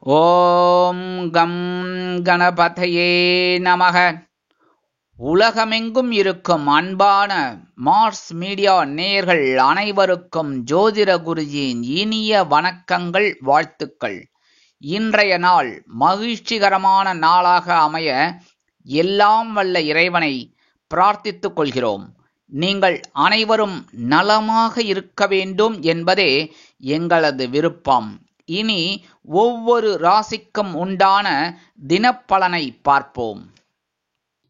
ஓம் come கணபதையே நமக. உலகமெங்கும் இருக்கும் அன்பான மார்ஸ் மீடியா நேயர்கள் அனைவருக்கும் ஜோதிட குருஜியின் இனிய வணக்கங்கள், வாழ்த்துக்கள். இன்றைய நாள் மகிழ்ச்சிகரமான நாளாக அமைய எல்லாம் வல்ல இறைவனை பிரார்த்தித்துக் கொள்கிறோம். நீங்கள் அனைவரும் நலமாக இருக்க வேண்டும் என்பதே எங்களது விருப்பம். இனி ஒவ்வொரு ராசிக்கும் உண்டான தினப்பலனை பார்ப்போம்.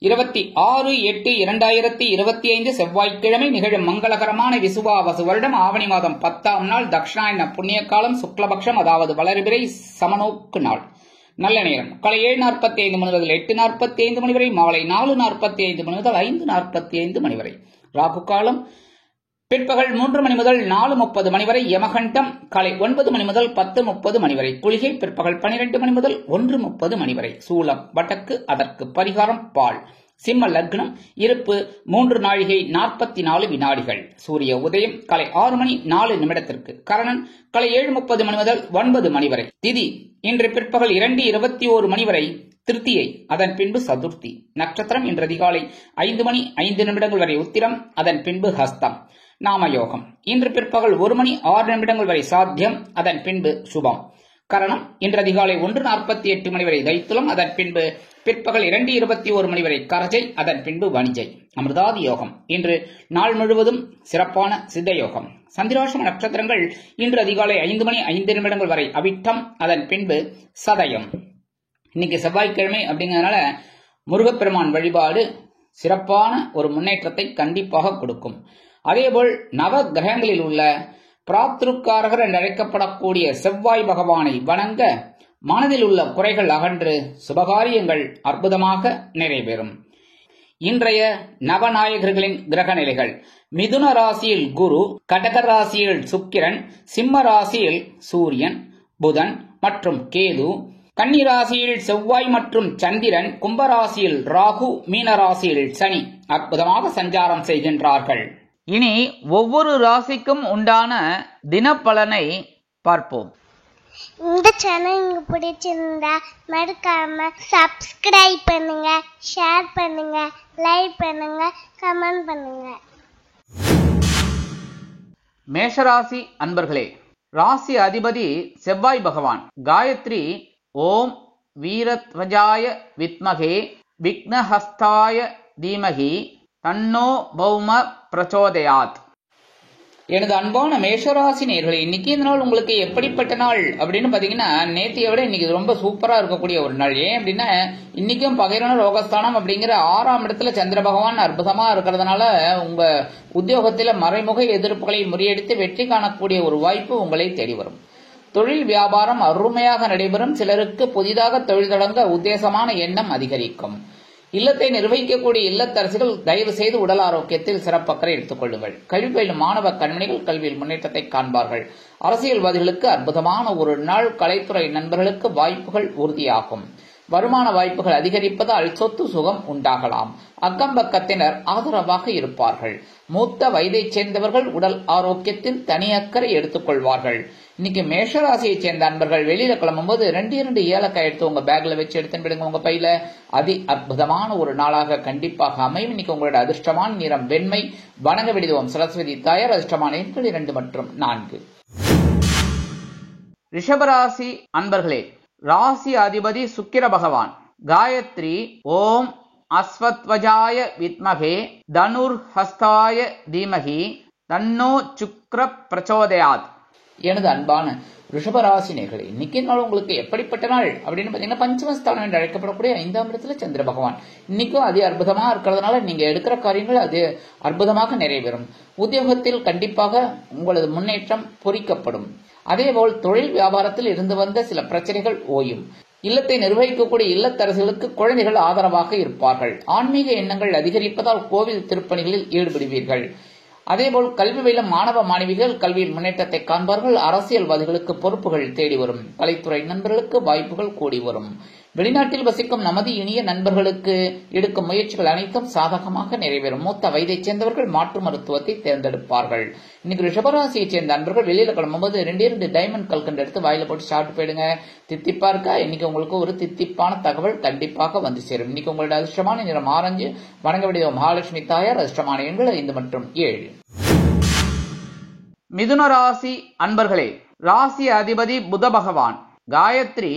26/8/2025 செவ்வாய்க்கிழமை நிகழும் மங்களகரமான விசுவாவசு வருடம் ஆவணி மாதம் 10ஆம் நாள், தக்ஷணாயன புண்ணிய காலம், சுக்லபக்ஷம், அதாவது வளர்பிறை சமநோக்கு நாள். நல்ல நேரம் காலை 7:45 மணி முதல் 8:45 மணி வரை, மாலை 4:45 மணி முதல் 5:45 மணி வரை. ராகு காலம் பிற்பகல் 3 மணி முதல் 4:30 மணி வரை. யமகண்டம் காலை 9 மணி முதல் 10:30 மணி வரை. குளிகை பிற்பகல் 12 மணி முதல் 1:30 மணி வரை. சூலம் வடக்கு, அதற்கு பரிகாரம் பால். சிம்ம லக்னம், இருப்பு 3 நாழிகை 44 வினாடிகள். சூரிய உதயம் காலை 6 மணி 4 நிமிடத்திற்கு. கரணன் காலை 7:30 மணி முதல் 9 மணி வரை. திதி இன்று பிற்பகல் 2:21 மணி வரை திருத்தியை, அதன் பின்பு சதுர்த்தி. நட்சத்திரம் இன்று அதிகாலை 5 மணி 5 நிமிடங்கள் வரை உத்திரம், அதன் பின்பு ஹஸ்தம். நாமயோகம் இன்று பிற்பகல் 1 மணி 6 நிமிடங்கள் வரை சாத்தியம், அதன் பின்பு சுபம். கரணம் இன்று அதிகாலை 1:48 மணி வரை தைத்துலம், அதன் பின்பு பிற்பகல் 2:21 மணி வரை கரஜை, அதன் பின்பு வணிஜை. அமிர்தாதி யோகம் இன்று நாள் முழுவதும் சிறப்பான சித்த யோகம். சந்திராஷ்டம நட்சத்திரங்கள் இன்று அதிகாலை 5 மணி 5 நிமிடங்கள் வரை அவிட்டம், அதன் பின்பு சதயம். இன்னைக்கு செவ்வாய்க்கிழமை அப்படிங்கிறதுனால முருகப்பெருமான் வழிபாடு சிறப்பான ஒரு முன்னேற்றத்தை கண்டிப்பாக கொடுக்கும். அதேபோல் நவ கிரகங்களில் உள்ள பிராத்ருக்காரகர் என்று அழைக்கப்படக்கூடிய செவ்வாய் பகவானை வணங்க மனதில் உள்ள குறைகள் அகன்று சுபகாரியங்கள் அற்புதமாக நிறைவேறும். இன்றைய நவநாயகர்களின் கிரக நிலைகள்: மிதுன ராசியில் குரு, கடக ராசியில் சுக்கிரன், சிம்ம ராசியில் சூரியன், புதன் மற்றும் கேது, கன்னி ராசியில் செவ்வாய் மற்றும் சந்திரன், கும்பராசியில் ராகு, மீன ராசியில் சனி அற்புதமாக சஞ்சாரம் செய்கின்றார்கள். இனி ஒவ்வொரு ராசிக்கும் உண்டான தினப்பலனை பார்ப்போம். இந்த சேனல் உங்களுக்கு பிடிச்சிருந்தா மறக்காம சப்ஸ்கிரைப் பண்ணுங்க, ஷேர் பண்ணுங்க, லைக் பண்ணுங்க, கமெண்ட் பண்ணுங்க. மேஷராசி அன்பர்களே, ராசி அதிபதி செவ்வாய் பகவான். காயத்ரி ஓம் வீரத்வஜாய வித்மகே விக்னஹஸ்தாய தீமகி தன்னோ பௌம பிரச்சோதயாத். எனது அன்பான மேஷராசி நேயர்களே, இன்னைக்கு இந்த நாள் உங்களுக்கு எப்படிப்பட்ட நாள் அப்படின்னு பாத்தீங்கன்னா, நேற்றைய விட இன்னைக்கு ரொம்ப சூப்பரா இருக்கக்கூடிய ஒரு நாள். ஏன் அப்படின்னா, இன்னைக்கும் பகைரன ரோகஸ்தானம் அப்படிங்கிற 6ஆம் இடத்துல சந்திர பகவான் அற்புதமா இருக்கிறதுனால உங்க உத்தியோகத்தில மறைமுக எதிர்ப்புகளை முறியடித்து வெற்றி காணக்கூடிய ஒரு வாய்ப்பு உங்களை தேடி வரும். தொழில் வியாபாரம் அருமையாக நடைபெறும். சிலருக்கு புதிதாக தொழில் தொடங்க உத்தேசமான எண்ணம் அதிகரிக்கும். இல்லத்தை நிர்வகிக்கக்கூடிய இல்லத்தரசிகள் தயவு செய்து உடல் ஆரோக்கியத்தில் சிறப்பக்கறை எடுத்துக் கொள்ளுங்கள். கல்வி பயிலும் மாணவ கண்மணிகள் கல்வியில் முன்னேற்றத்தை காண்பார்கள். அரசியல்வாதிகளுக்கு அற்புதமான ஒரு நாள். கலைத்துறை நண்பர்களுக்கு வாய்ப்புகள் உறுதியாகும். வருமான வாய்ப்புகள் அதிகரிப்பதால் சொத்து சுகம் உண்டாகலாம். அக்கம் பக்கத்தினர் ஆதரவாக இருப்பார்கள். மூத்த வயதைச் சேர்ந்தவர்கள் உடல் ஆரோக்கியத்தில் தனி அக்கறை எடுத்துக் கொள்வார்கள். இன்னைக்கு மேஷராசியைச் சேர்ந்த அன்பர்கள் வெளியில கிளம்பும் போது 2 ஏலக்காய் எடுத்து உங்க பேக்ல வச்சு எடுத்துன்னு விடுங்க. உங்க பையில அதி அற்புதமான ஒரு நாளாக கண்டிப்பாக அமையும். இன்னைக்கு உங்களோட அதிர்ஷ்டமான நிறம் வெண்மை. வணங்க விடுவோம் சரஸ்வதி தாயார். அதிர்ஷ்டமான எண்கள் 2 மற்றும் 4. ரிஷபராசி அன்பர்களே, ராசி அதிபதி சுக்கிர பகவான். காயத்ரி ஓம் அஸ்வத்வஜாய வித்மகே தனுர் ஹஸ்தாய தீமகி தன்னோ சுக்ர பிரச்சோதயாத். எனது அன்பான ரிஷபராசி நேயர்களே, இன்னைக்கு நாள் உங்களுக்கு எப்படிப்பட்ட நாள் அப்படின்னு பாத்தீங்கன்னா, பஞ்சமஸ்தானம் என்று அழைக்கப்படக்கூடிய 5ஆம் இடத்துல சந்திர பகவான் இன்னைக்கும் அது அற்புதமா இருக்கிறதுனால நீங்க எடுக்கிற காரியங்கள் அது அற்புதமாக நிறைவேறும். உத்தியோகத்தில் கண்டிப்பாக உங்களது முன்னேற்றம் பொறிக்கப்படும். அதேபோல் தொழில் வியாபாரத்தில் இருந்து வந்த சில பிரச்சனைகள் ஓயும். இல்லத்தை நிர்வகிக்கக்கூடிய இல்லத்தரசிகளுக்கு குழந்தைகள் ஆதரவாக இருப்பார்கள். ஆன்மீக எண்ணங்கள் அதிகரிப்பதால் கோவில் திருப்பணிகளில் ஈடுபடுவீர்கள். அதேபோல் கல்வி பயிலும் மாணவ மாணவிகள் கல்வியில் முன்னேற்றத்தை காண்பார்கள். அரசியல்வாதிகளுக்கு பொறுப்புகள் தேடி வரும். கலைத்துறை நண்பர்களுக்கு வாய்ப்புகள் கூடி வரும். வெளிநாட்டில் வசிக்கும் நமது இனிய நண்பர்களுக்கு எடுக்கும் முயற்சிகள் அனைத்தும் சாதகமாக நிறைவேறும். மூத்த வயதைச் சேர்ந்தவர்கள் மாற்று மருத்துவத்தை தேர்ந்தெடுப்பார்கள். இன்னைக்கு ரிஷபராசியைச் சேர்ந்த நண்பர்கள் வெளியில கிளம்பும்போது 2 டைமண்ட் கல்கண்டு எடுத்து வாயில போட்டு சாப்பிட்டு போயிடுங்க. தித்திப்பா இருக்கா? இன்னைக்கு உங்களுக்கு ஒரு தித்திப்பான தகவல் கண்டிப்பாக வந்து சேரும். இன்னைக்கு உங்களோட அதிர்ஷ்டமான நிறம் ஆரஞ்சு. வணங்க வேண்டிய மகாலட்சுமி தாயார். அதிர்ஷ்டமான எண்கள் 5 மற்றும் 7. மிதுன ராசி அன்பர்களே, ராசி அதிபதி புத பகவான். காயத்ரி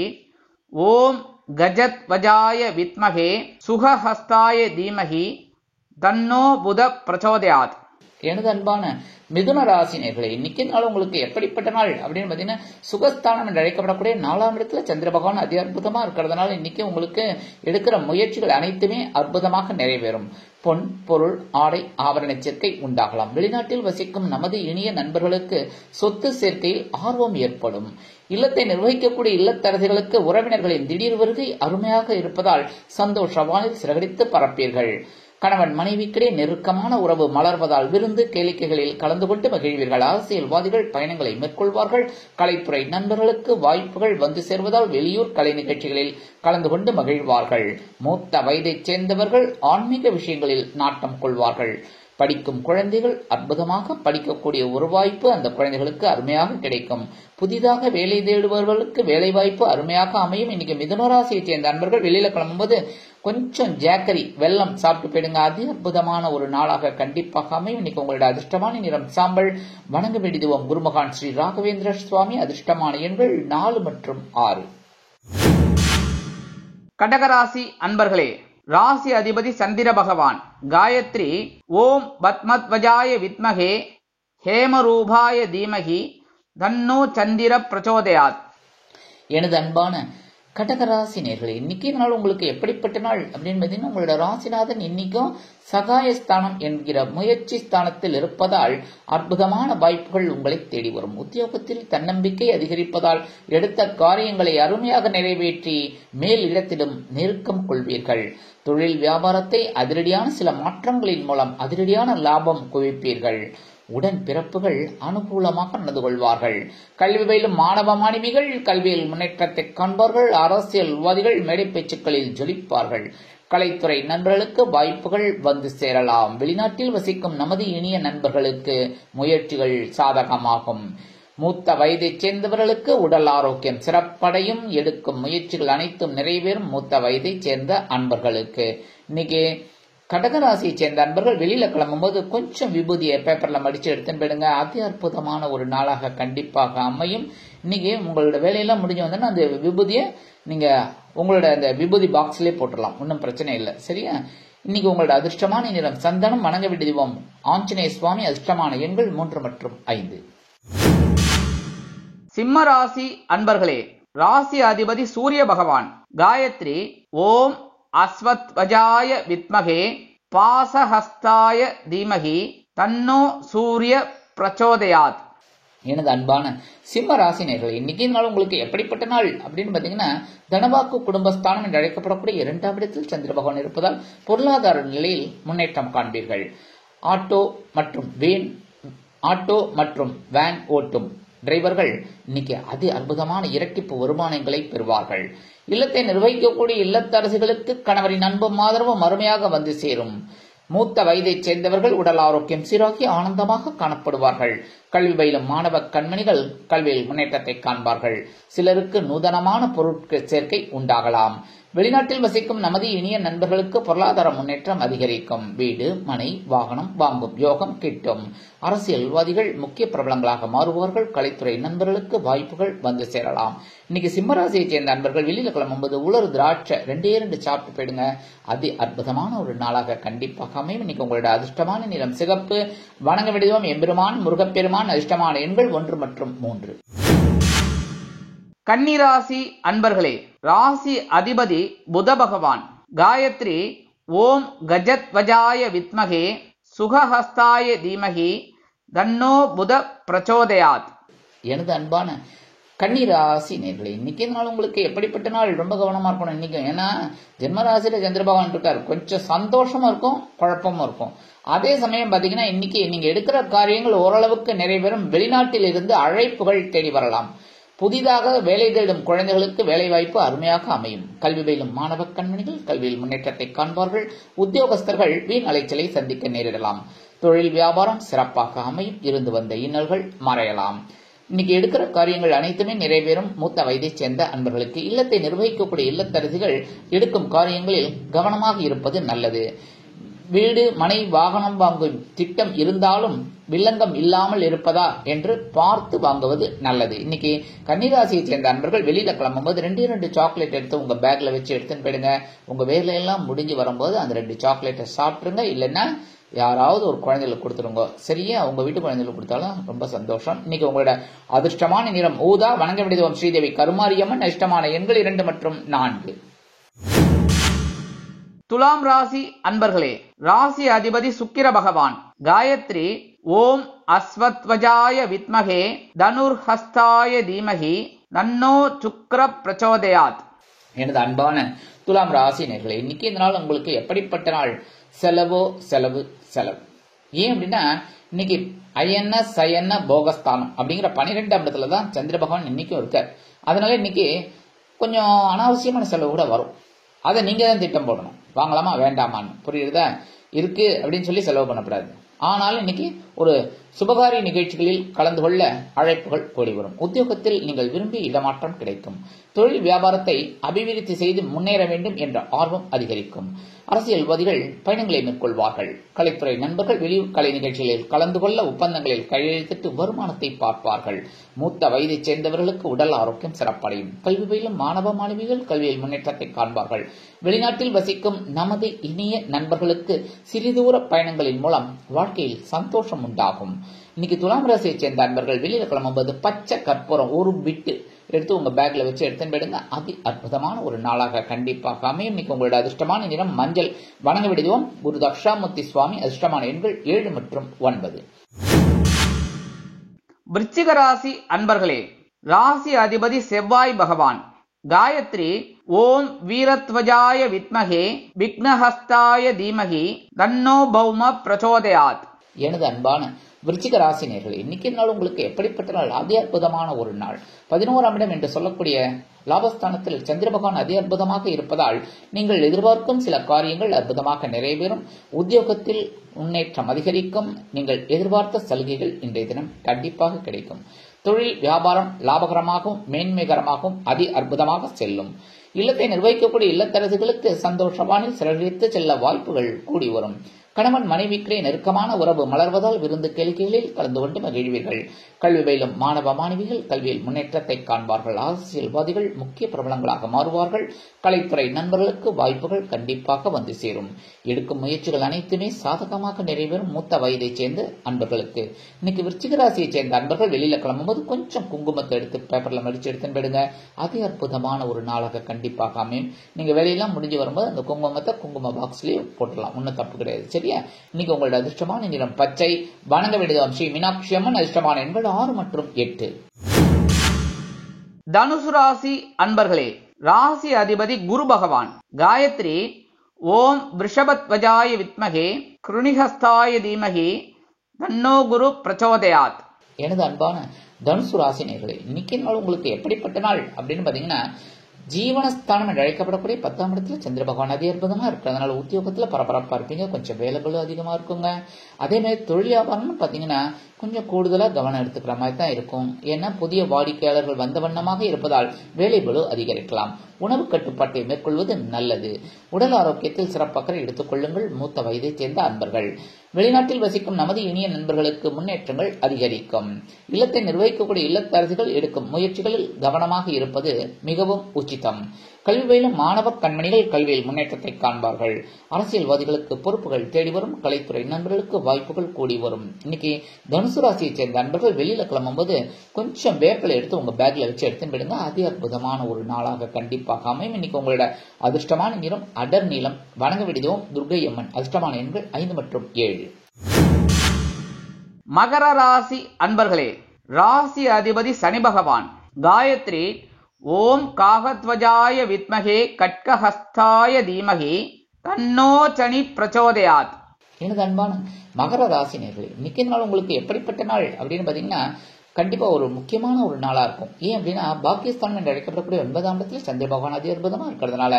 ஓம் கஜத் வஜாய வித்மகே சுகஹஸ்தாய தீமகி தன்னோ புத பிரச்சோதயாத். எனது அன்பான மிதுன ராசி நேயர்களே, இன்னைக்கு நாள் உங்களுக்கு எப்படிப்பட்ட நாள் அப்படின்னு பாத்தீங்கன்னா, சுகஸ்தானம் என்று அழைக்கப்படக்கூடிய 4ஆம் இடத்துல சந்திர பகவான் அதி அற்புதமா இருக்கிறதுனால இன்னைக்கு உங்களுக்கு எடுக்கிற முயற்சிகள் அனைத்துமே அற்புதமாக நிறைவேறும். பொன், பொருள், ஆடை, ஆபரண சேர்க்கை உண்டாகலாம். வெளிநாட்டில் வசிக்கும் நமது இனிய நண்பர்களுக்கு சொத்து சேர்க்கையில் ஆர்வம் ஏற்படும். இல்லத்தை நிர்வகிக்கக்கூடிய இல்லத்தரசிகளுக்கு உறவினர்களின் திடீர் வருகை அருமையாக இருப்பதால் சந்தோஷ வானில் சிறகடித்து பறப்பீர்கள். கணவன் மனைவிக்கிடையே நெருக்கமான உறவு மலர்வதால் விருந்து கேளிக்கைகளில் கலந்து கொண்டு மகிழ்வீர்கள். அரசியல்வாதிகள் பயணங்களை மேற்கொள்வார்கள். கலைத்துறை நண்பர்களுக்கு வாய்ப்புகள் வந்து சேர்வதால் வெளியூர் கலை நிகழ்ச்சிகளில் கலந்து கொண்டு மகிழ்வார்கள். மூத்த வயதைச் சேர்ந்தவர்கள் ஆன்மீக விஷயங்களில் நாட்டம் கொள்வார்கள். படிக்கும் குழந்தைகள் அற்புதமாக படிக்கக்கூடிய ஒரு வாய்ப்பு அந்த குழந்தைகளுக்கு அருமையாக கிடைக்கும். புதிதாக வேலை தேடுபவர்களுக்கு வேலை வாய்ப்பு அருமையாக அமையும். இன்னைக்கு மிதுனராசியை சேர்ந்த நண்பர்கள் வெளியில கிளம்பும்போது கொஞ்சம் ஜாக்கரி வெல்லம் சாப்பிட்டு போயிடுங்க. அதி அற்புதமான ஒரு நாளாக கண்டிப்பாக அமையும். இன்னைக்கு உங்களோட அதிர்ஷ்டமான நிறம் சாம்பல். வணங்க வேண்டியதுவோம் குருமகான் ஸ்ரீ ராகவேந்திர சுவாமி. அதிர்ஷ்டமான எண்கள் 4 மற்றும் 6. கடகராசி அன்பர்களே, ராசி அதிபதி சந்திர பகவான். காயத்ரி ஓம் பத்மத்வஜாய வித்மகே ஹேமரூபாய தீமகி தன்னோ சந்திர பிரச்சோதயாத். எனது அன்பான கடகராசி நேயர்களே, இன்னைக்கு நாள் உங்களுக்கு எப்படிப்பட்ட நாள் அப்படின்னு பார்த்தீங்கன்னா, உங்களோட ராசிநாதன் இன்னைக்கும் சகாயஸ்தானம் என்கிற முயற்சி ஸ்தானத்தில் இருப்பதால் அற்புதமான வாய்ப்புகள் உங்களை தேடி வரும். உத்தியோகத்தில் தன்னம்பிக்கை அதிகரிப்பதால் எடுத்த காரியங்களை அருமையாக நிறைவேற்றி மேல் இடத்திலும் நெருக்கம் கொள்வீர்கள். தொழில் வியாபாரத்தை அதிரடியான சில மாற்றங்களின் மூலம் அதிரடியான லாபம் குவிப்பீர்கள். உடன் பிறப்புகள் அனுகூலமாக நடந்து கொள்வார்கள். கல்வி பயிலும் மாணவ மாணவிகள் கல்வியில் முன்னேற்றத்தை காண்பார்கள். அரசியல்வாதிகள் மேடை பேச்சுக்களில் ஜொலிப்பார்கள். கலைத்துறை நண்பர்களுக்கு வாய்ப்புகள் வந்து சேரலாம். வெளிநாட்டில் வசிக்கும் நமது இனிய நண்பர்களுக்கு முயற்சிகள் சாதகமாகும். மூத்த வயதைச் சேர்ந்தவர்களுக்கு உடல் ஆரோக்கியம் சிறப்படையும். எடுக்கும் முயற்சிகள் அனைத்தும் நிறைவேறும். மூத்த வயதைச் சேர்ந்த அன்பர்களுக்கு இன்னைக்கு கடகராசியை சேர்ந்த அன்பர்கள் வெளியில கிளம்பும்போது கொஞ்சம் விபூதியை பேப்பர்ல மடிச்சு எடுத்துன்னு போயிடுங்க. அதி அற்புதமான ஒரு நாளாக கண்டிப்பாக அமையும். இன்னைக்கு உங்களோட வேலையெல்லாம் முடிஞ்சு வந்தோன்னா அந்த விபூதியை நீங்க உங்களோட அந்த விபூதி பாக்ஸ்லயே போட்டுடலாம், ஒன்றும் பிரச்சனை இல்லை. சரியா? இன்னைக்கு உங்களோட அதிர்ஷ்டமான நிறம் சந்தனம். வணங்க வேண்டிய தெய்வம் ஆஞ்சநேய சுவாமி. அதிர்ஷ்டமான எண்கள் 3 மற்றும் 5. சிம்ம ராசி அன்பர்களே, ராசி அதிபதி சூரிய பகவான். காயத்ரி ஓம் அஸ்வத்வஜாய வித்மகே பாசஹஸ்தாய தீமகி தன்னோ சூரிய பிரச்சோதயாத். எனது அன்பான சிம்ம ராசி நேயர்களே, இன்னைக்கு நாள் உங்களுக்கு எப்படிப்பட்ட நாள் அப்படின்னு பாத்தீங்கன்னா, தனவாக்கு குடும்பஸ்தானம் என்று அழைக்கப்படக்கூடிய 2ஆம் இடத்தில் சந்திர பகவான் இருப்பதால் பொருளாதார நிலையில் முன்னேற்றம் காண்பீர்கள். ஆட்டோ மற்றும் வேன் ஓட்டும் டிரைவர்கள் இன்னைக்கு அதி அற்புதமான இரட்டிப்பு வருமானங்களை பெறுவார்கள். இல்லத்தை நிர்வகிக்கக்கூடிய இல்லத்தரசிகளுக்கு கணவரின் அன்பும் ஆதரவும் அருமையாக வந்து சேரும். மூத்த வயதைச் சேர்ந்தவர்கள் உடல் ஆரோக்கியம் சீராகி ஆனந்தமாக காணப்படுவார்கள். கல்வி பயிலும் மாணவ கண்மணிகள் கல்வியில் முன்னேற்றத்தை காண்பார்கள். சிலருக்கு நூதனமான பொருட்கள் சேர்க்கை உண்டாகலாம். வெளிநாட்டில் வசிக்கும் நமது இனிய நண்பர்களுக்கு பொருளாதார முன்னேற்றம் அதிகரிக்கும். வீடு, மனை, வாகனம் வாங்கும் யோகம் கிட்டும். அரசியல்வாதிகள் முக்கிய பிரபலங்களாக மாறுவார்கள். கலைத்துறை நண்பர்களுக்கு வாய்ப்புகள் வந்து சேரலாம். இன்னைக்கு சிம்மராசியை சேர்ந்த நண்பர்கள் வெளியில கிளம்பும்போது உலர் திராட்சை 2 சாப்பிட்டு போயிடுங்க. அதி அற்புதமான ஒரு நாளாக கண்டிப்பாக அமையும். இன்னைக்கு உங்களோட அதிர்ஷ்டமான நிறம் சிகப்பு. வணங்க வேண்டியதும் எம்பெருமான் முருகப்பெருமான். அதிர்ஷ்டமான எண்கள் 1 மற்றும் 3. கன்னிராசி அன்பர்களே, ராசி அதிபதி புத பகவான். காயத்ரி ஓம் கஜத்வஜாய வித்மகே சுகஹஸ்தாய தீமகி தன்னோ புத பிரச்சோதயாத். எனது அன்பான கன்னிராசி நேயர்களே, இன்னைக்கு நாள் உங்களுக்கு எப்படிப்பட்ட நாள்? ரொம்ப கவனமா இருக்கணும் இன்னைக்கு. ஏன்னா ஜென்மராசியில சந்திர பகவான் இருக்காரு. கொஞ்சம் சந்தோஷமா இருக்கும், குழப்பமும் இருக்கும். அதே சமயம் பாத்தீங்கன்னா, இன்னைக்கு நீங்க எடுக்கிற காரியங்கள் ஓரளவுக்கு நிறைவேறும். வெளிநாட்டில் இருந்து அழைப்புகள் தேடி வரலாம். புதிதாக வேலை தேடும் குழந்தைகளுக்கு வேலை வாய்ப்பு அருமையாக அமையும். கல்வி பயிலும் மாணவ கண்மணிகள் கல்வியில் முன்னேற்றத்தை காண்பார்கள். உத்தியோகஸ்தர்கள் வீண் அலைச்சலை சந்திக்க நேரிடலாம். தொழில் வியாபாரம் சிறப்பாக அமையும். இருந்து வந்த இன்னல்கள் மறையலாம். இன்னைக்கு எடுக்கிற காரியங்கள் அனைத்துமே நிறைவேறும். மூத்த வயதை சேர்ந்த அன்பர்களுக்கு இல்லத்தை நிர்வகிக்கக்கூடிய இல்லத்தரசிகள் எடுக்கும் காரியங்களில் கவனமாக இருப்பது நல்லது. வீடு மனை வாகனம் வாங்கும் திட்டம் இருந்தாலும் வில்லங்கம் இல்லாமல் இருப்பதா என்று பார்த்து வாங்குவது நல்லது. இன்னைக்கு கன்னிராசியை சேர்ந்த அன்பர்கள் வெளியில கிளம்பும்போது 2 சாக்லேட் எடுத்து உங்க பேக்ல வச்சு எடுத்துன்னு போயிடுங்க. உங்க வேலையெல்லாம் முடிஞ்சு வரும்போது அந்த 2 சாக்லேட்டை சாப்பிட்டுருங்க. இல்லைன்னா யாராவது ஒரு குழந்தைகளுக்கு கொடுத்துருங்க. சரியா? உங்க வீட்டு குழந்தைகளுக்கு கொடுத்தாலும் ரொம்ப சந்தோஷம். இன்னைக்கு உங்களோட அதிர்ஷ்டமான நிறம் ஊதா. வணங்க வேண்டியது ஸ்ரீதேவி கருமாரியம்மன். அதிர்ஷ்டமான எண்கள் 2 மற்றும் 4. துலாம் ராசி அன்பர்களே, ராசி அதிபதி சுக்கிர பகவான். காயத்ரி ஓம் அஸ்வத்வஜாய வித்மகே தனுர்ஹஸ்தாய தீமகி தன்னோ சுக்ர பிரச்சோதயாத். எனது அன்பான துலாம் ராசி நேயர்களே, இன்னைக்கு இந்த நாள் உங்களுக்கு எப்படிப்பட்ட நாள்? செலவோ செலவு செலவு. ஏன் அப்படின்னா இன்னைக்கு அயன சயன போகஸ்தானம் அப்படிங்கிற 12ஆம் இடத்துல தான் சந்திர பகவான் இன்னைக்கும் இருக்கார். அதனால இன்னைக்கு கொஞ்சம் அனாவசியமான செலவு கூட வரும். அதை நீங்க தான் திட்டம் போடணும். வாங்கலாமா வேண்டாமான்னு. புரியுதா? இருக்கு அப்படின்னு சொல்லி செலவு பண்ணக்கூடாது. ஆனால் இன்னைக்கு ஒரு சுபகாரிய நிகழ்ச்சிகளில் கலந்து கொள்ள அழைப்புகள் கூடி வரும். உத்தியோகத்தில் நீங்கள் விரும்பி இடமாற்றம் கிடைக்கும். தொழில் வியாபாரத்தை அபிவிருத்தி செய்து முன்னேற வேண்டும் என்ற ஆர்வம் அதிகரிக்கும். அரசியல்வாதிகள் பயணங்களை மேற்கொள்வார்கள். கலைத்துறை நண்பர்கள் வெளியூர் கலை நிகழ்ச்சிகளில் கலந்து கொள்ள ஒப்பந்தங்களில் கையெழுத்திட்டு வருமானத்தை பார்ப்பார்கள். மூத்த வயதை சேர்ந்தவர்களுக்கு உடல் ஆரோக்கியம் சிறப்படையும். கல்வி பயிலும் மாணவ மாணவிகள் கல்வியில் முன்னேற்றத்தை காண்பார்கள். வெளிநாட்டில் வசிக்கும் நமது இனிய நண்பர்களுக்கு சிறிதூர பயணங்களின் மூலம் வாழ்க்கையில் சந்தோஷம் உண்டாகும். இன்னைக்கு துலாம் ராசியை சேர்ந்த அன்பர்கள் வெளியில கிளம்பும்போது பச்சை கற்பூரம் 1 பிட்டு எடுத்து உங்க பேக்ல வச்சு எடுத்துன்னு போயிடுங்க. அதி அற்புதமான ஒரு நாளாக கண்டிப்பாக அமையும். இன்னைக்கு உங்களோட அதிர்ஷ்டமான நிறம் மஞ்சள். வணங்க விடுவோம் குரு தக்ஷாமூர்த்தி சுவாமி. அதிர்ஷ்டமான எண்கள் 7 மற்றும் 9. விருச்சிக ராசி அன்பர்களே, ராசி அதிபதி செவ்வாய் பகவான். காயத்ரி ஓம் வீரத்வஜாய வித்மகே விக்னஹஸ்தாய தீமகி தன்னோ பௌம பிரச்சோதயாத். எனது அன்பான விருச்சிக ராசி நேயர்களே, இன்னைக்கு நாள் உங்களுக்கு எப்படிப்பட்ட நாள்? அதி அற்புதமான ஒரு நாள். 11ஆம் இடம் என்று சொல்லக்கூடிய லாபஸ்தானத்தில் சந்திர பகவான் அதி அற்புதமாக இருப்பதால் நீங்கள் எதிர்பார்க்கும் சில காரியங்கள் அற்புதமாக நிறைவேறும். உத்தியோகத்தில் முன்னேற்றம் அதிகரிக்கும். நீங்கள் எதிர்பார்த்த சலுகைகள் இன்றைய தினம் கண்டிப்பாக கிடைக்கும். தொழில் வியாபாரம் லாபகரமாகவும் மேன்மைகரமாகவும் அதி அற்புதமாக செல்லும். இல்லத்தை நிர்வகிக்கக்கூடிய இல்லத்தரசுகளுக்கு சந்தோஷவானில் சிறகித்து செல்ல வாய்ப்புகள் கூடி வரும். கணவன் மனைவிக்கிடையே நெருக்கமான உறவு மலர்வதால் விருந்து கேளிக்கைகளில் கலந்து கொண்டு மகிழ்வீர்கள். கல்வி பயிலும் மாணவ மாணவிகள் கல்வியில் முன்னேற்றத்தை காண்பார்கள். அரசியல்வாதிகள் முக்கிய பிரபலங்களாக மாறுவார்கள். கலைத்துறை நண்பர்களுக்கு வாய்ப்புகள் கண்டிப்பாக வந்து சேரும். எடுக்கும் முயற்சிகள் அனைத்துமே சாதகமாக நிறைவேறும். மூத்த வயதை சேர்ந்த அன்பர்களுக்கு இன்னைக்கு விருச்சிக ராசியை சேர்ந்த அன்பர்கள் வெளியில கிளம்பும்போது கொஞ்சம் குங்குமத்தை எடுத்து பேப்பர்ல மடிச்சு எடுத்துன்னு போயிடுங்க. அதி அற்புதமான ஒரு நாளாக கண்டிப்பாக அமையும். நீங்க வேலையெல்லாம் முடிஞ்சு வரும்போது அந்த குங்குமத்தை குங்கும பாக்ஸ்லயே போட்டுடலாம். ஒன்னும் தப்பு கிடையாது. சரியா? இன்னைக்கு உங்களோட அதிர்ஷ்டமான நிறம் பச்சை. வணங்க வேண்டியது ஸ்ரீ மீனாட்சி அம்மன். அதிர்ஷ்டமான எண்கள் 6 மற்றும் 8. தனுசு ராசி அன்பர்களே, ராசி அதிபதி குரு பகவான். காயத்ரி ஓம் விருஷபத்வஜாய வித்மகே கிருணிஹஸ்தாய தீமகி தன்னோ குரு பிரச்சோதயாத். எனது அன்பான தனுசு ராசி நேயர்களே, இன்னைக்கு நாள் உங்களுக்கு எப்படிப்பட்ட நாள் அப்படின்னு பாத்தீங்கன்னா ஜீவனஸ்தானம் என்று அழைக்கப்படக்கூடிய 10ஆம் இடத்துல சந்திர பகவான் அதி அற்புதமா இருக்கு. அதனால உத்தியோகத்துல பரபரப்பா இருப்பீங்க. கொஞ்சம் வேலைகளும் அதிகமா இருக்குங்க. அதே மாதிரி தொழில் வியாபாரம்னு பாத்தீங்கன்னா கொஞ்சம் கூடுதலா கவனம் எடுத்துக்கிற மாதிரி தான் இருக்கும். ஏன்னா புதிய வாடிக்கையாளர்கள் வந்த வண்ணமாக இருப்பதால் வேலைபளு அதிகரிக்கலாம். உணவு கட்டுப்பாட்டை மேற்கொள்வது நல்லது. உடல் ஆரோக்கியத்தில் சிறப்பாக எடுத்துக் கொள்ளுங்கள். மூத்த வயதை சேர்ந்த அன்பர்கள் வெளிநாட்டில் வசிக்கும் நமது இனிய நண்பர்களுக்கு முன்னேற்றங்கள் அதிகரிக்கும். இல்லத்தை நிர்வகிக்கக்கூடிய இல்லத்தரசிகள் எடுக்கும் முயற்சிகளில் கவனமாக இருப்பது மிகவும் உச்சிதம். கல்வி பயிலும் மாணவ கண்மணிகள் கல்வியில் முன்னேற்றத்தை காண்பார்கள். அரசியல்வாதிகளுக்கு பொறுப்புகள் தேடி வரும். கலைத்துறை நண்பர்களுக்கு வாய்ப்புகள் கூடி வரும். இன்னைக்கு தனுசு ராசியை சேர்ந்த அன்பர்கள் வெளியில கிளம்பும்போது கொஞ்சம் வேப்பிலை எடுத்து உங்க பேக்ல வச்சு எடுத்துன்னு போயிடுங்க. அதி அற்புதமான ஒரு நாளாக கண்டிப்பாக அமையும். இன்னைக்கு உங்களோட அதிர்ஷ்டமான நிறம் அடர் நீளம். வணங்க வேண்டியதும் துர்கை அம்மன். அதிர்ஷ்டமான எண்கள் 5 மற்றும் 7. மகர ராசி அன்பர்களே, ராசி அதிபதி சனி பகவான். காயத்ரி ஓம் காகத்வஜாய வித்மகே கட்கஹஸ்தாய தீமகி தன்னோ சனி பிரச்சோதயாத். எனது அன்பான மகர ராசி நேயர்களே, இன்னைக்கு நாள் உங்களுக்கு எப்படிப்பட்ட நாள் அப்படின்னு பாத்தீங்கன்னா கண்டிப்பா ஒரு முக்கியமான ஒரு நாளா இருக்கும். ஏன் அப்படின்னா பாக்கியஸ்தானம் என்று அழைக்கப்படக்கூடிய 9ஆம் இடத்துல சந்திர பகவான் அதி அற்புதமா இருக்கிறதுனால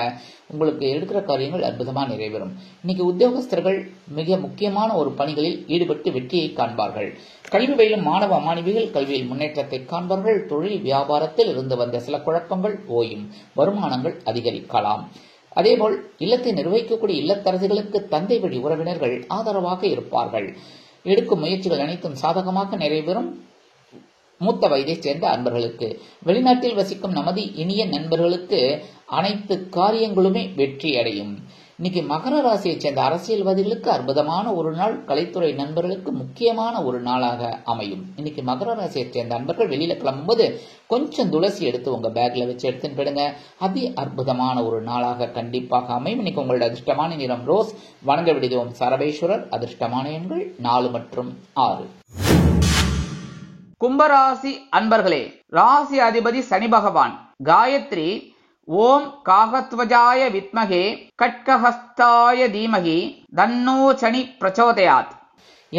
உங்களுக்கு எடுக்கிற காரியங்கள் அற்புதமா நிறைவேறும். இன்னைக்கு உத்தியோகஸ்தர்கள் மிக முக்கியமான ஒரு பணிகளில் ஈடுபட்டு வெற்றியை காண்பார்கள். கல்வி பயிலும் மாணவ மாணவிகள் கல்வியில் முன்னேற்றத்தை காண்பார்கள். தொழில் வியாபாரத்தில் இருந்து வந்த சில குழப்பங்கள் ஓயும், வருமானங்கள் அதிகரிக்கலாம். அதேபோல் இல்லத்தை நிர்வகிக்கக்கூடிய இல்லத்தரசிகளுக்கு தந்தை வழி உறவினர்கள் ஆதரவாக இருப்பார்கள். எடுக்கும் முயற்சிகள் அனைத்தும் சாதகமாக நிறைவேறும். மூத்த வயதைச் சேர்ந்த அன்பர்களுக்கு, வெளிநாட்டில் வசிக்கும் நமது இனிய நண்பர்களுக்கு அனைத்து காரியங்களுமே வெற்றி அடையும். இன்னைக்கு மகர ராசியைச் சேர்ந்த அரசியல்வாதிகளுக்கு அற்புதமான ஒரு நாள், கலைத்துறை நண்பர்களுக்கு முக்கியமான ஒரு நாளாக அமையும். இன்னைக்கு மகர ராசியைச் சேர்ந்த அன்பர்கள் வெளியில கிளம்பும்போது கொஞ்சம் துளசி எடுத்து உங்க பேக்ல வச்சு எடுத்துன்னு போயிடுங்க. அதி அற்புதமான ஒரு நாளாக கண்டிப்பாக அமையும். இன்னைக்கு உங்களோட அதிர்ஷ்டமான நிறம் ரோஸ். வணங்க விடுவோம் சரபேஸ்வரர். அதிர்ஷ்டமான எண்கள் 4 மற்றும் 6. கும்பராசி அன்பர்களே, ராசி அதிபதி சனி பகவான். காயத்ரி ஓம் காகத்வஜாய வித்மகே கட்கஹஸ்தாய தீமகி தன்னோ சனி பிரச்சோதயாத்.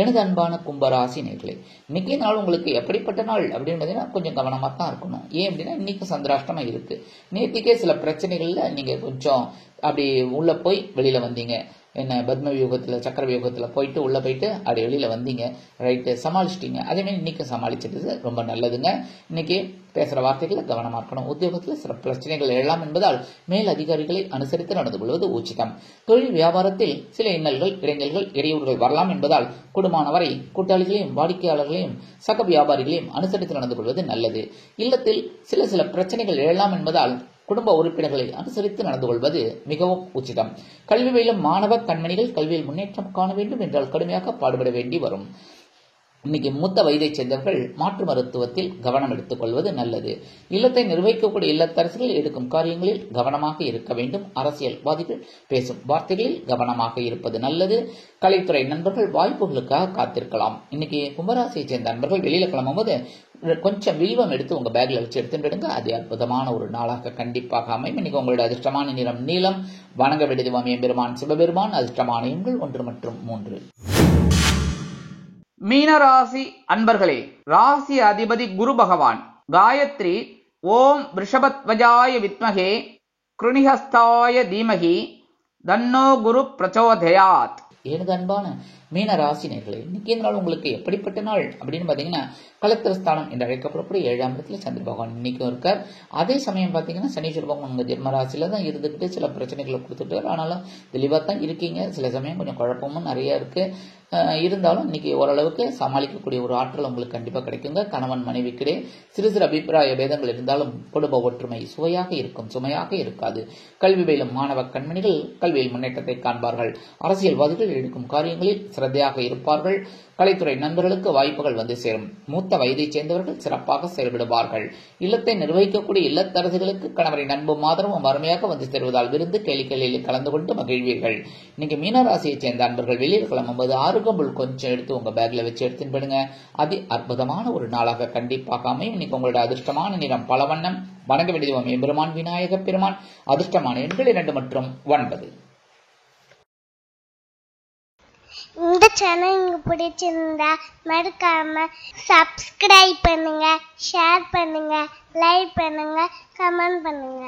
எனது அன்பான கும்பராசி நேர்களே, இன்னைக்கு நாள் உங்களுக்கு எப்படிப்பட்ட நாள் அப்படின்னு பார்த்தீங்கன்னா கொஞ்சம் கவனமாக தான் இருக்கணும். ஏன் அப்படின்னா இன்னைக்கு சந்திராஷ்டமம் இருக்கு. நேற்றுக்கே சில பிரச்சனைகள்ல நீங்க கொஞ்சம் அப்படி உள்ள போய் வெளியில வந்தீங்க. என்ன பத்ம வியூகத்தில் சக்கர வியூகத்தில் போயிட்டு உள்ள போயிட்டு அப்படி வெளியில வந்தீங்க, ரைட்டு, சமாளிச்சிட்டீங்க. அதே மாதிரி இன்னைக்கு சமாளிச்சிட்டது ரொம்ப நல்லதுங்க. இன்னைக்கு பேசுற வார்த்தைகளை கவனமா இருக்கணும். உத்தியோகத்தில் சில பிரச்சனைகள் எழலாம் என்பதால் மேல் அதிகாரிகளை அனுசரித்து நடந்து கொள்வது உச்சிதம். தொழில் வியாபாரத்தில் சில இன்னல்கள், இடைஞ்சல்கள், இடையூறுகள் வரலாம் என்பதால் கூடுமானவரை கூட்டாளிகளையும் வாடிக்கையாளர்களையும் சக வியாபாரிகளையும் அனுசரித்து நடந்து கொள்வது நல்லது. இல்லத்தில் சில பிரச்சனைகள் எழலாம் என்பதால் குடும்ப உறுப்பினர்களை அனுசரித்து நடந்து கொள்வது மிகவும் உச்சிதம். கல்வி பயிலும் மாணவ கண்மணிகள் கல்வியில் முன்னேற்றம் காண வேண்டும் என்றால் கடுமையாக பாடுபட வேண்டி வரும். இன்னைக்கு மூத்த வயதைச் சேர்ந்தவர்கள் மாற்று மருத்துவத்தில் கவனம் எடுத்துக் கொள்வது நல்லது. இல்லத்தை நிர்வகிக்கக்கூடிய இல்லத்தரசிகள் எடுக்கும் காரியங்களில் கவனமாக இருக்க வேண்டும். அரசியல்வாதிகள் பேசும் வார்த்தைகளில் கவனமாக இருப்பது நல்லது. கலைத்துறை நண்பர்கள் வாய்ப்புகளுக்காக காத்திருக்கலாம். இன்னைக்கு கும்பராசியைச் சேர்ந்த நண்பர்கள் வெளியில கிளம்பும்போது கொஞ்சம் வில்வம் எடுத்து உங்க பேக்ல வச்சு எடுத்துடுங்க. அது அற்புதமான ஒரு நாளாக கண்டிப்பாக அமையும். இன்னைக்கு உங்களோட அதிர்ஷ்டமான நிறம் நீலம். வணங்க விடுதிவாம் எம்பெருமான் சிவபெருமான். அதிர்ஷ்டமான எண்கள் 1 மற்றும் 3. மீனராசி அன்பர்களே, ராசி அதிபதி குரு பகவான். காயத்ரி ஓம் ரிஷபத்வஜாய வித்மகே கிருணிஹஸ்தாய தீமகி தன்னோ குரு பிரச்சோதயாத். எனது அன்பான மீன ராசினர்களே, இன்னைக்கு நாள் உங்களுக்கு எப்படிப்பட்ட நாள் அப்படின்னு பாத்தீங்கன்னா கலத்திரஸ்தானம் என்று அழைக்கப்படக்கூடிய 7ஆம் இடத்துல சந்திர பகவான் இன்னைக்கும் இருக்கார். அதே சமயம் பாத்தீங்கன்னா சனீஸ்வர பகவான் உங்க ஜென்ம ராசியில தான் இருந்துகிட்டு சில பிரச்சனைகளை கொடுத்துட்டு, ஆனாலும் தெளிவா தான் இருக்கீங்க. சில சமயம் கொஞ்சம் குழப்பமும் நிறைய இருக்கு. இருந்தாலும் இன்னைக்கு ஓரளவுக்கு சமாளிக்கக்கூடிய ஒரு ஆற்றல் உங்களுக்கு கண்டிப்பா கிடைக்குங்க. கணவன் மனைவிக்கிடையே சிறு அபிப்பிராய பேதங்கள் இருந்தாலும் குடும்ப ஒற்றுமை சுவையாக இருக்கும், சுமையாக இருக்காது. கல்வி பயிலும் மாணவ கண்மணிகள் கல்வியில் முன்னேற்றத்தை காண்பார்கள். அரசியல்வாதிகள் எடுக்கும் காரியங்களில் சிரத்தையாக இருப்பார்கள். கலைத்துறை நண்பர்களுக்கு வாய்ப்புகள் வந்து சேரும். மூத்த வயதைச் சேர்ந்தவர்கள் சிறப்பாக செயல்படுவார்கள். இல்லத்தை நிர்வகிக்கக்கூடிய இல்லத்தரசிகளுக்கு கணவரின் அன்பும் ஆதரவும் அருமையாக வந்து சேருவதால் விருந்து கேளிக்கையில் கலந்து கொண்டு மகிழ்வீர்கள். இன்னைக்கு மீனராசியைச் சேர்ந்த அன்பர்கள் வெளியில் கிளம்பும்போது ஆறுகம்புல் கொஞ்சம் எடுத்து உங்க பேக்ல வச்சு எடுத்துன்னு போடுங்க. அது அற்புதமான ஒரு நாளாக கண்டிப்பாக அமையும். இன்னைக்கு உங்களோட அதிர்ஷ்டமான நிறம் பலவண்ணம். வணங்க விடுவோம் எம்பெருமான் விநாயக பெருமான். அதிர்ஷ்டமான எண்கள் 2 மற்றும் 9. இந்த சேனல் உங்களுக்கு பிடிச்சிருந்தா மறக்காம சப்ஸ்கிரைப் பண்ணுங்க, ஷேர் பண்ணுங்க, லைக் பண்ணுங்க, கமெண்ட் பண்ணுங்க.